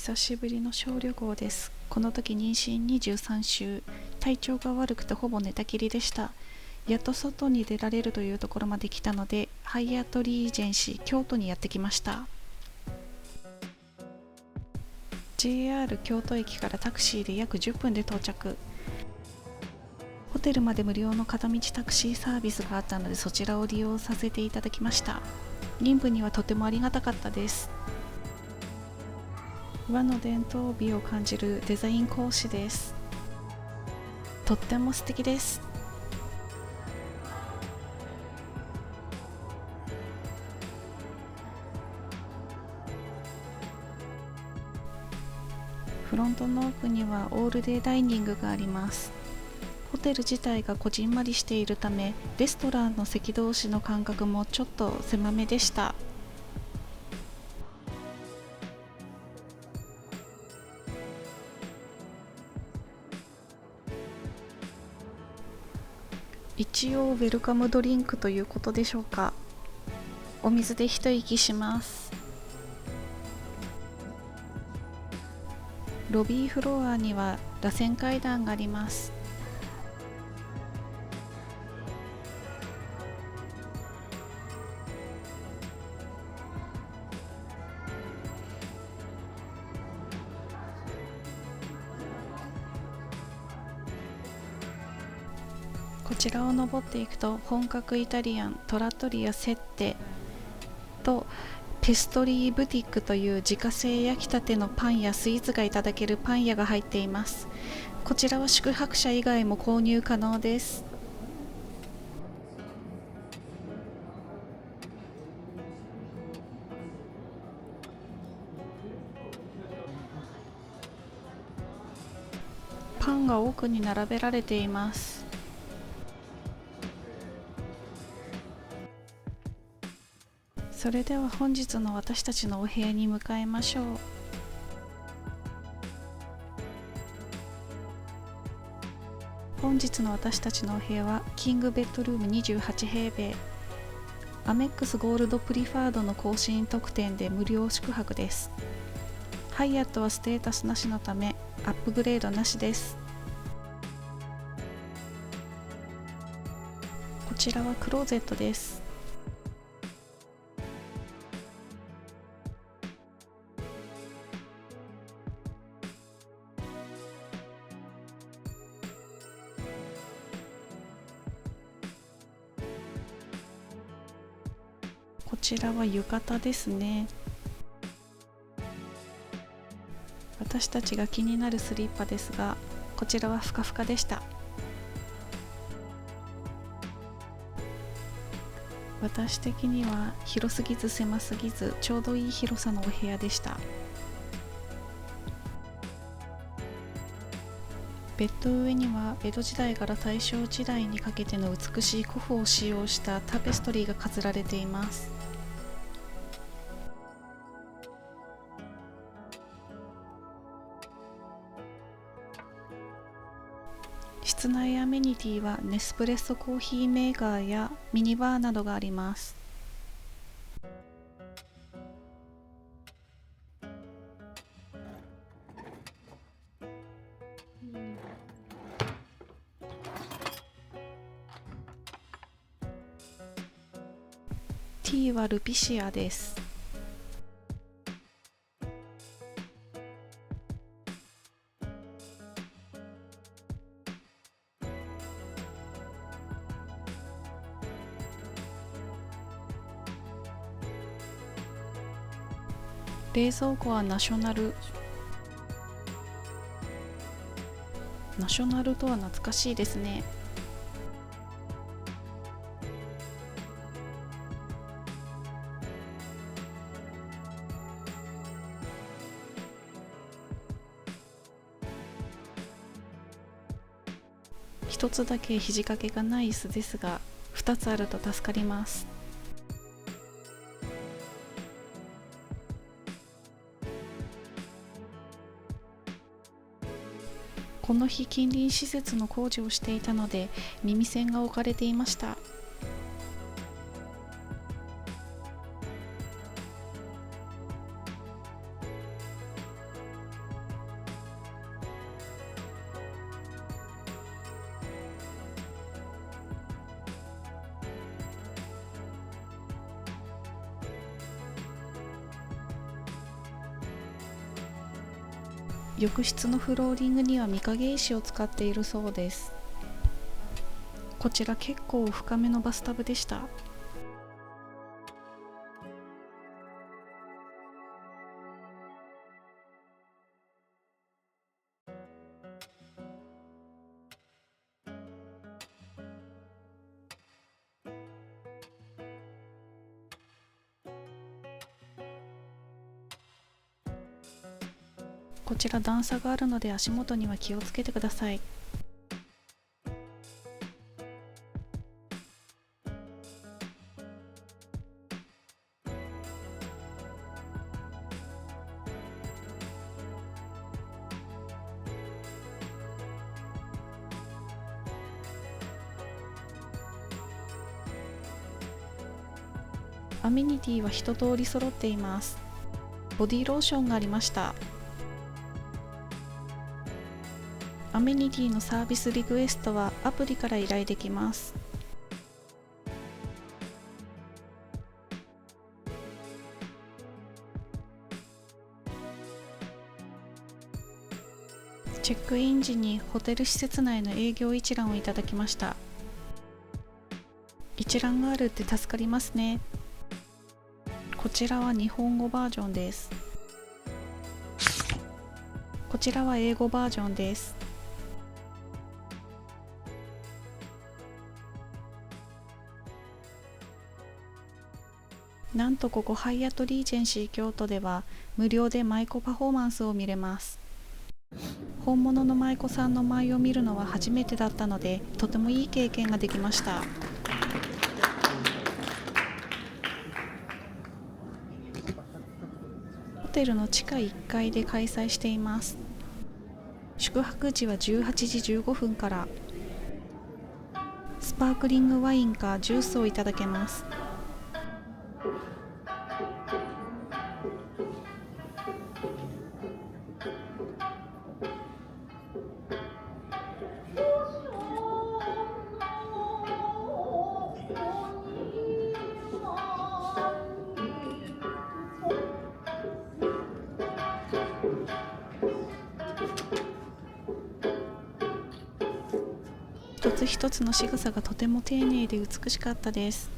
久しぶりの小旅行です。この時妊娠23週、体調が悪くてほぼ寝たきりでした。やっと外に出られるというところまで来たので、ハイアットリージェンシー京都にやってきました。 JR 京都駅からタクシーで約10分で到着。ホテルまで無料の片道タクシーサービスがあったので、そちらを利用させていただきました。妊婦にはとてもありがたかったです。和の伝統美を感じるデザイン講師です。とっても素敵です。フロントの奥にはオールデイダイニングがあります。ホテル自体がこじんまりしているため、レストランの席同士の間隔もちょっと狭めでした。一応ウェルカムドリンクということでしょうか。お水で一息します。ロビーフロアには螺旋階段があります。こちらを登っていくと、本格イタリアントラットリアセッテとペストリーブティックという自家製焼きたてのパンやスイーツがいただけるパン屋が入っています。こちらは宿泊者以外も購入可能です。パンが奥に並べられています。それでは本日の私たちのお部屋に向かいましょう。本日の私たちのお部屋はキングベッドルーム28平米、アメックスゴールドプリファードの更新特典で無料宿泊です。ハイアットはステータスなしのためアップグレードなしです。こちらはクローゼットです。こちらは浴衣ですね。私たちが気になるスリッパですが、こちらはふかふかでした。私的には広すぎず狭すぎずちょうどいい広さのお部屋でした。ベッド上には江戸時代から大正時代にかけての美しい古布を使用したタペストリーが飾られています。室内アメニティはネスプレッソコーヒーメーカーやミニバーなどがあります。ティーはルピシアです。冷蔵庫はナショナルとは懐かしいですね。一つだけ肘掛けがない椅子ですが、2つあると助かります。この日近隣施設の工事をしていたので、耳栓が置かれていました。浴室のフローリングには御影石を使っているそうです。こちら結構深めのバスタブでした。こちら段差があるので足元には気をつけてください。アメニティは一通り揃っています。ボディローションがありました。アメニティのサービスリクエストはアプリから依頼できます。チェックイン時にホテル施設内の営業一覧をいただきました。一覧があるって助かりますね。こちらは日本語バージョンです。こちらは英語バージョンです。なんとここハイアットリージェンシー京都では無料で舞妓パフォーマンスを見れます。本物の舞妓さんの舞を見るのは初めてだったので、とてもいい経験ができました。ホテルの地下1階で開催しています。宿泊時は18時15分から、スパークリングワインかジュースをいただけます。一つ一つの仕草がとても丁寧で美しかったです。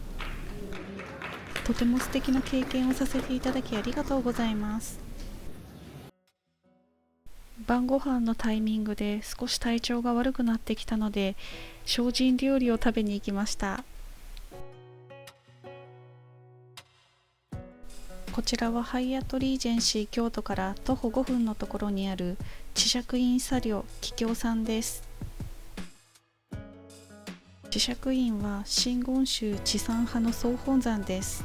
とても素敵な経験をさせていただきありがとうございます。晩ご飯のタイミングで少し体調が悪くなってきたので、精進料理を食べに行きました。こちらはハイアットリージェンシー京都から徒歩5分のところにある智積院茶寮桔梗さんです。智積院は真言宗智山派の総本山です。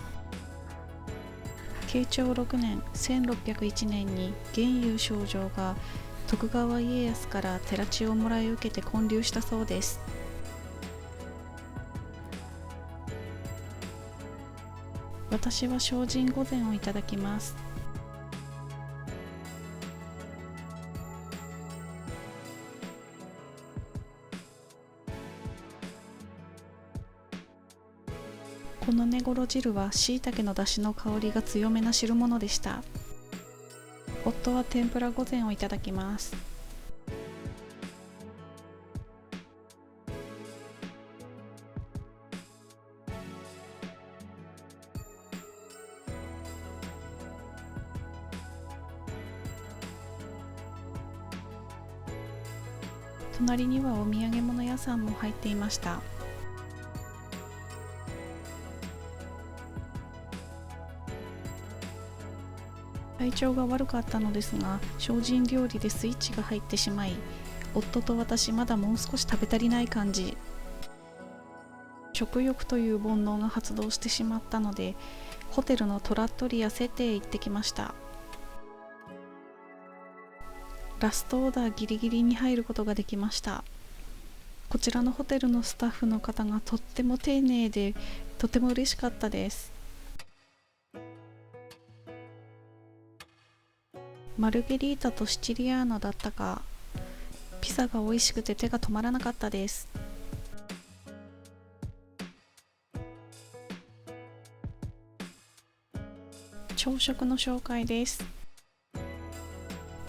慶長6年1601年に玄祐上丞が徳川家康から寺地をもらい受けて建立したそうです。私は精進御膳をいただきます。この根頃汁は椎茸の出汁の香りが強めな汁物でした。夫は天ぷら御膳をいただきます。隣にはお土産物屋さんも入っていました。体調が悪かったのですが、精進料理でスイッチが入ってしまい、夫と私まだもう少し食べ足りない感じ。食欲という煩悩が発動してしまったので、ホテルのトラットリアセテへ行ってきました。ラストオーダーギリギリに入ることができました。こちらのホテルのスタッフの方がとっても丁寧で、とても嬉しかったです。マルゲリータとシチリアーナだったか、ピザが美味しくて手が止まらなかったです。朝食の紹介です。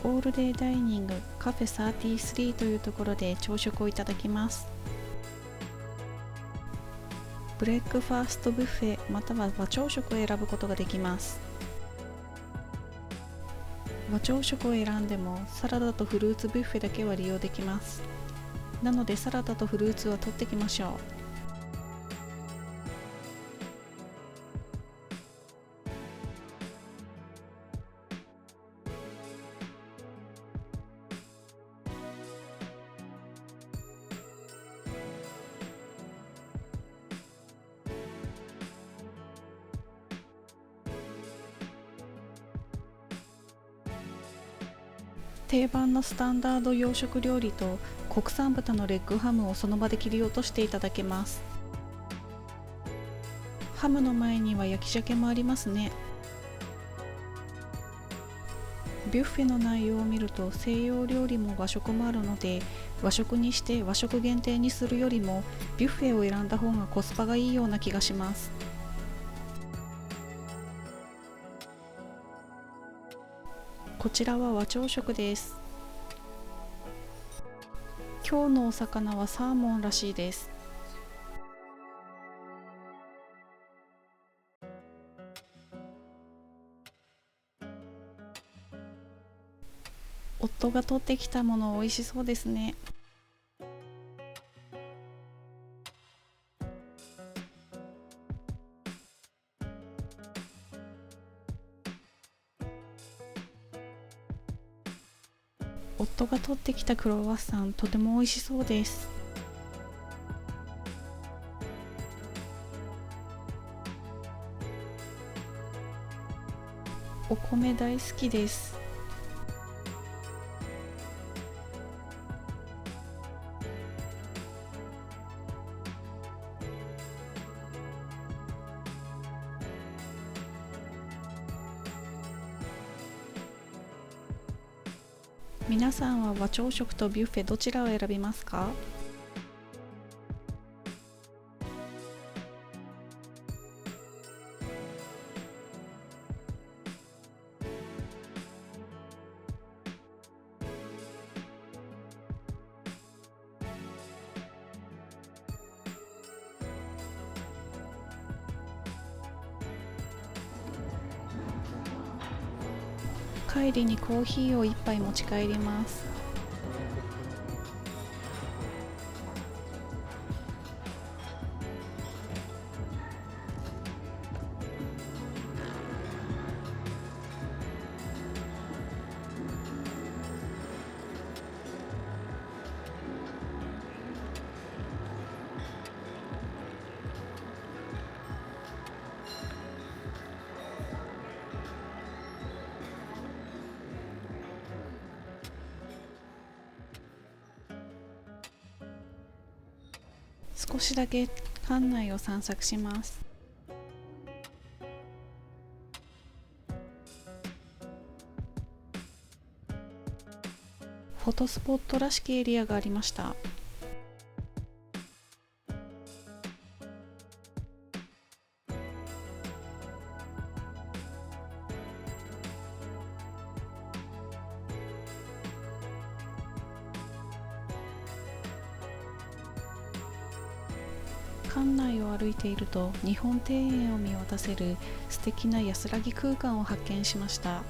オールデイダイニングカフェ33というところで朝食をいただきます。ブレックファーストブッフェまたは和朝食を選ぶことができます。和朝食を選んでもサラダとフルーツブッフェだけは利用できます。なのでサラダとフルーツは取ってきましょう。定番のスタンダード洋食料理と国産豚のレッグハムをその場で切り落としていただけます。ハムの前には焼き鮭もありますね。ビュッフェの内容を見ると西洋料理も和食もあるので、和食にして和食限定にするよりもビュッフェを選んだ方がコスパがいいような気がします。こちらは和朝食です。今日のお魚はサーモンらしいです。夫が取ってきたもの美味しそうですね。夫が取ってきたクロワッサンとても美味しそうです。お米大好きです。皆さんは和朝食とビュッフェどちらを選びますか？帰りにコーヒーを一杯持ち帰ります。少しだけ館内を散策します。フォトスポットらしきエリアがありました。館内を歩いていると日本庭園を見渡せる素敵な安らぎ空間を発見しました。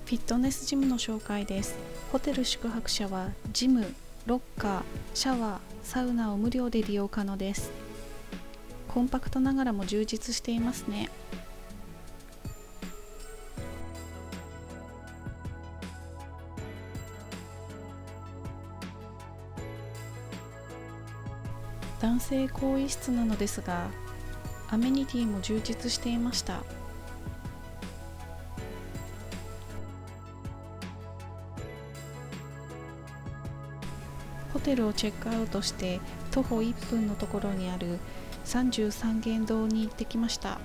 フィットネスジムの紹介です。ホテル宿泊者はジム、ロッカー、シャワー、サウナを無料で利用可能です。コンパクトながらも充実していますね。男性更衣室なのですが、アメニティも充実していました。ホテルをチェックアウトして徒歩1分のところにある33間堂に行ってきました。ハイ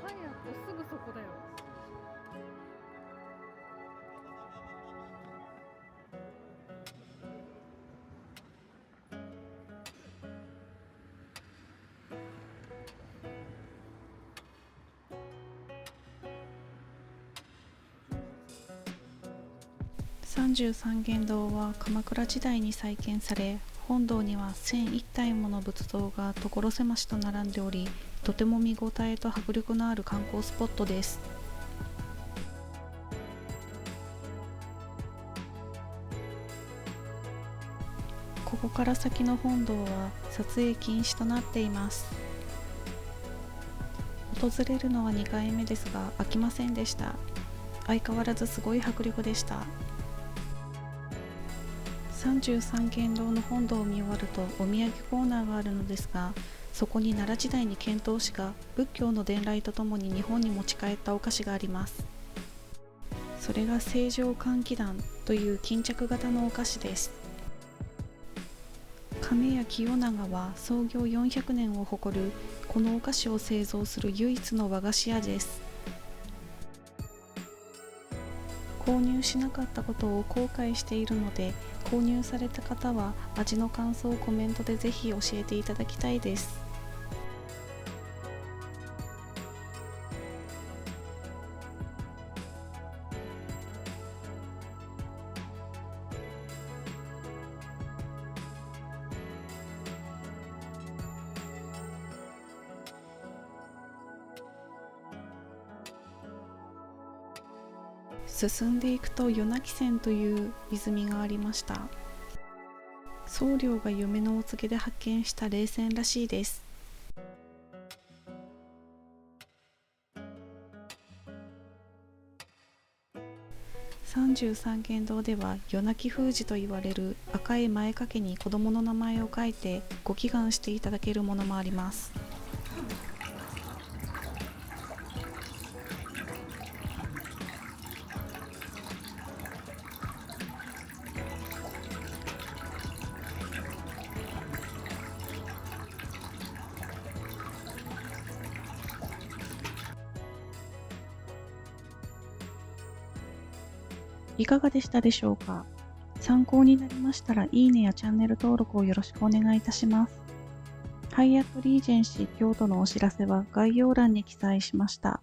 アットすぐそこだよ。33間堂は鎌倉時代に再建され、本堂には1001体もの仏像が所狭しと並んでおり、とても見応えと迫力のある観光スポットです。ここから先の本堂は撮影禁止となっています。訪れるのは2回目ですが飽きませんでした。相変わらずすごい迫力でした。33間堂の本堂を見終わるとお土産コーナーがあるのですが、そこに奈良時代に遣唐使が仏教の伝来とともに日本に持ち帰ったお菓子があります。それが清浄換気弾という巾着型のお菓子です。亀屋清永は創業400年を誇るこのお菓子を製造する唯一の和菓子屋です。購入しなかったことを後悔しているので、購入された方は味の感想をコメントでぜひ教えていただきたいです。進んでいくと夜泣泉という泉がありました。僧侶が夢のお告げで発見した霊泉らしいです。33間堂では夜泣き封じと言われる赤い前掛けに子供の名前を書いてご祈願していただけるものもあります。いかがでしたでしょうか。参考になりましたらいいねやチャンネル登録をよろしくお願いいたします。ハイアットリージェンシー京都のお知らせは概要欄に記載しました。